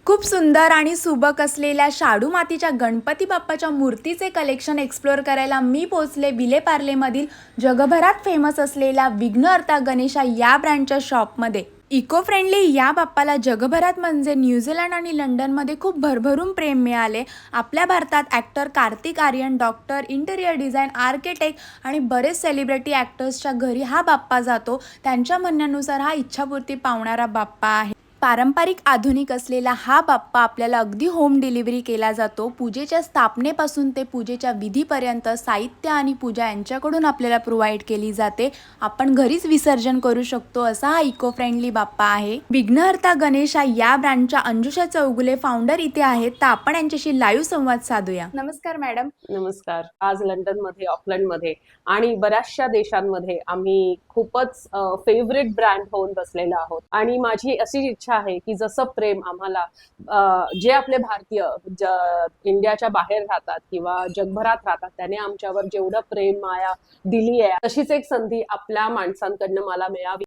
खूप सुंदर आणि सुबक असलेल्या शाडू मातीच्या गणपती बाप्पाच्या मूर्तीचे कलेक्शन एक्सप्लोअर करायला मी पोहोचले विलेपार्लेमधील जगभरात फेमस असलेल्या विघ्नहर्ता गणेशा या ब्रँडच्या शॉपमध्ये। इको फ्रेंडली या बाप्पाला जगभरात म्हणजे न्यूझीलंड आणि लंडनमध्ये खूप भरभरून प्रेम मिळाले। आपल्या भारतात actor Kartik Aaryan, doctor, interior design, architect आणि बरेच सेलिब्रिटी ॲक्टर्सच्या घरी हा बाप्पा जातो। त्यांच्या म्हणण्यानुसार हा इच्छापूर्ती पावणारा बाप्पा आहे। पारंपरिक आधुनिक असलेला हा बाप्पा आपल्याला अगदी होम डिलिव्हरी केला जातो। पूजेच्या स्थापनेपासून ते पूजेच्या विधीपर्यंत साहित्य आणि पूजा यांच्याकडून आपल्याला प्रोव्हाइड केली जाते। आपण घरीच विसर्जन करू शकतो असा हा इको फ्रेंडली बाप्पा आहे। विघ्नहर्ता गणेशा या ब्रँडच्या अंजुषा चौगुले फाउंडर इथे आहेत, तर आपण यांच्याशी लाईव्ह संवाद साधूया। नमस्कार मॅडम। नमस्कार। आज लंडनमध्ये, ऑकलंडमध्ये आणि बऱ्याचशा देशांमध्ये आम्ही खूपच फेवरेट ब्रँड होऊन बसलेलो आहोत। आणि माझी अशी इच्छा आहे की जसं प्रेम आम्हाला जे आपले भारतीय इंडियाच्या बाहेर राहतात किंवा जगभरात राहतात त्याने आमच्यावर जेवढं प्रेम माया दिली आहे, तशीच एक संधी आपल्या माणसांकडनं मला मिळावी